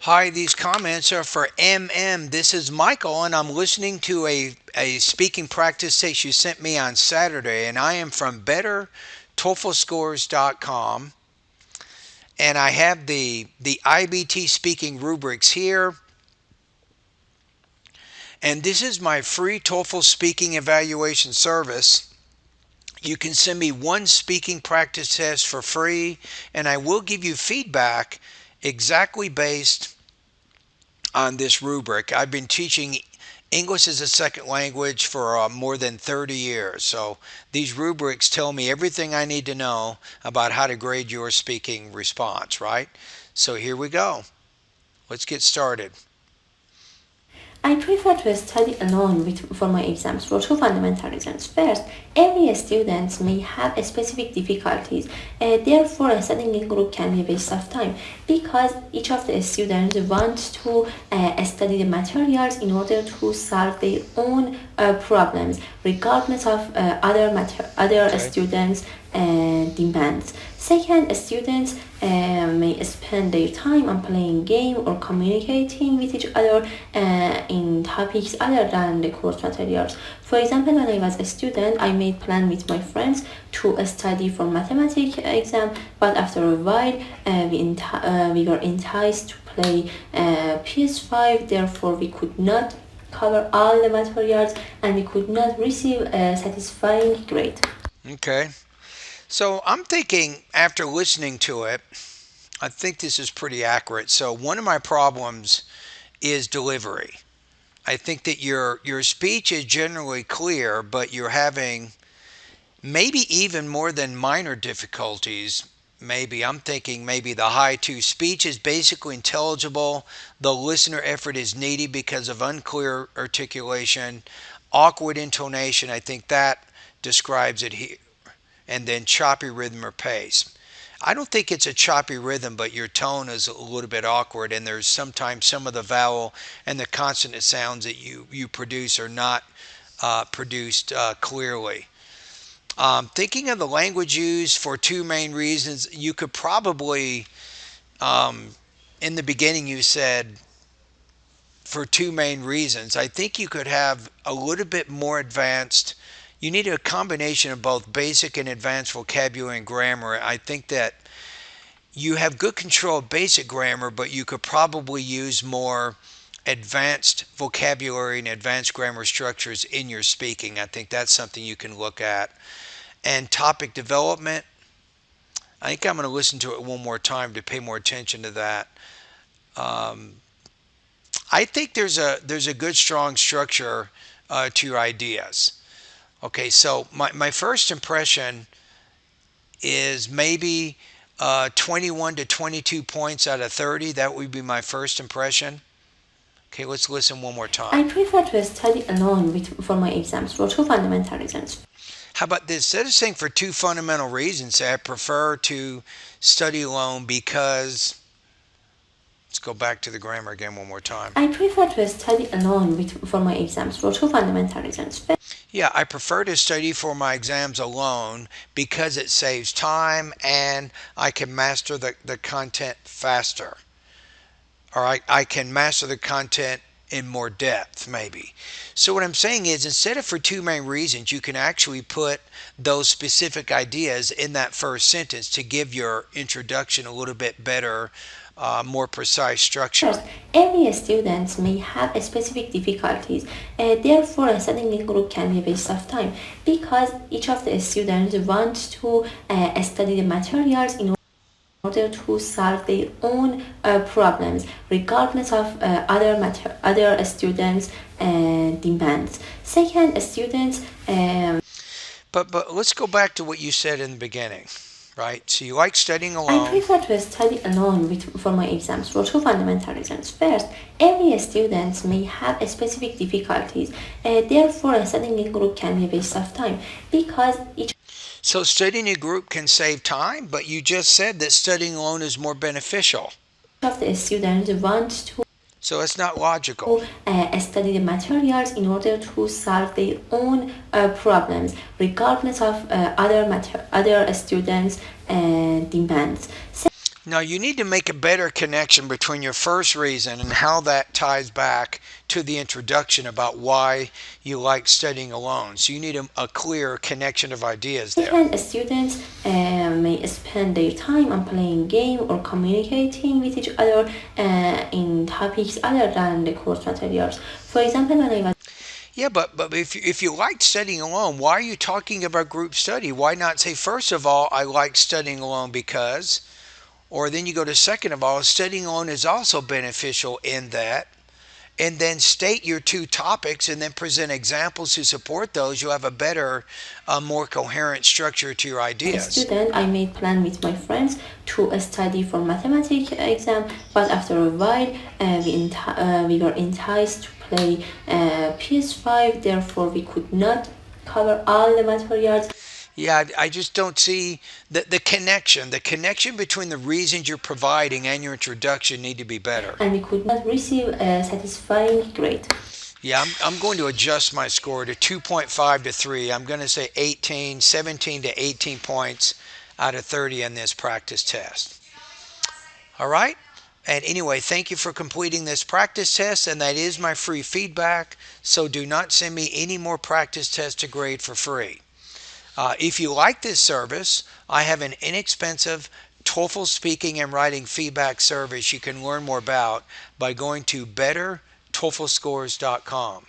Hi, these comments are for MM. This is Michael, and I'm listening to a speaking practice test you sent me on Saturday, and I am from BetterTOEFLscores.com, and I have the IBT speaking rubrics here, and this is my free TOEFL speaking evaluation service. You can send me one speaking practice test for free, and I will give you feedback exactly based on this rubric. I've been teaching English as a second language for more than 30 years. So these rubrics tell me everything I need to know about how to grade your speaking response, right? So here we go. Let's get started. I prefer to study alone for my exams for two fundamental reasons. First, every student may have specific difficulties, therefore studying in group can be a waste of time because each of the students wants to study the materials in order to solve their own problems, regardless of other Okay. students' demands. Second, students may spend their time on playing game or communicating with each other in topics other than the course materials. For example, when I was a student, I made plan with my friends to study for mathematics exam, but after a while, we were enticed to play PS5. Therefore, we could not cover all the materials and we could not receive a satisfying grade. Okay. So I'm thinking after listening to it, I think this is pretty accurate. So one of my problems is delivery. I think that your speech is generally clear, but you're having maybe even more than minor difficulties. Maybe I'm thinking maybe the high two speech is basically intelligible. The listener effort is needed because of unclear articulation, awkward intonation. I think that describes it here. And then choppy rhythm or pace. I don't think it's a choppy rhythm, but your tone is a little bit awkward, and there's sometimes some of the vowel and the consonant sounds that you produce are not produced clearly. Thinking of the language used for two main reasons, you could probably, um, in the beginning, you said for two main reasons. I think you could have a little bit more advanced. You need a combination of both basic and advanced vocabulary and grammar. I think that you have good control of basic grammar, but you could probably use more advanced vocabulary and advanced grammar structures in your speaking. I think that's something you can look at. And topic development, I think I'm going to listen to it one more time to pay more attention to that. Um, I think there's a good strong structure to your ideas. Okay, so my first impression is maybe 21 to 22 points out of 30. That would be my first impression. Okay, let's listen one more I time. prefer to study alone for my exams for two fundamental reasons. How about this? Instead of saying for two fundamental reasons, say I prefer to study alone because. Let's go back to the grammar again one more time. I prefer to study alone for my exams for two fundamental reasons. Yeah, I prefer to study for my exams alone because it saves time and I can master the content faster. Or I can master the content in more depth, maybe. So, what I'm saying is, instead of for two main reasons, you can actually put those specific ideas in that first sentence to give your introduction a little bit better, more precise First, structure. every student may have specific difficulties, therefore studying in group can be a waste of time because each of the students wants to study the materials in order to solve their own problems, regardless of other students' demands. Second, students But let's go back to what you said in the beginning, right? So you like studying I alone. prefer to study alone for my exams for two fundamental reasons. First, every student may have specific difficulties, therefore studying in group can be a waste of time because each So studying in a group can save time, but you just said that studying alone is more beneficial. of the students wants to So it's not logical. study the materials in order to solve their own problems, regardless of other students' demands. Now, you need to make a better connection between your first reason and how that ties back to the introduction about why you like studying alone. So, you need a clear connection of ideas there. Second, students may spend their time on playing game or communicating with each other in topics other than the course materials. For example, when I was Yeah, but if you like studying alone, why are you talking about group study? Why not say, first of all, I like studying alone because, or then you go to second of all, studying alone is also beneficial in that, and then state your two topics and then present examples to support those. You'll have a better, more coherent structure to your a ideas. student, I made plan with my friends to study for mathematics exam, but after a while, we were enticed to play PS5. Therefore, we could not cover all the materials, Yeah, I just don't see the connection. The connection between the reasons you're providing and your introduction need to be better. and we could not receive a satisfying grade. Yeah, I'm going to adjust my score to 2.5 to 3. I'm going to say 18, 17 to 18 points out of 30 in this practice test. All right? And anyway, thank you for completing this practice test, and that is my free feedback. So do not send me any more practice tests to grade for free. If you like this service, I have an inexpensive TOEFL speaking and writing feedback service you can learn more about by going to bettertoeflscores.com.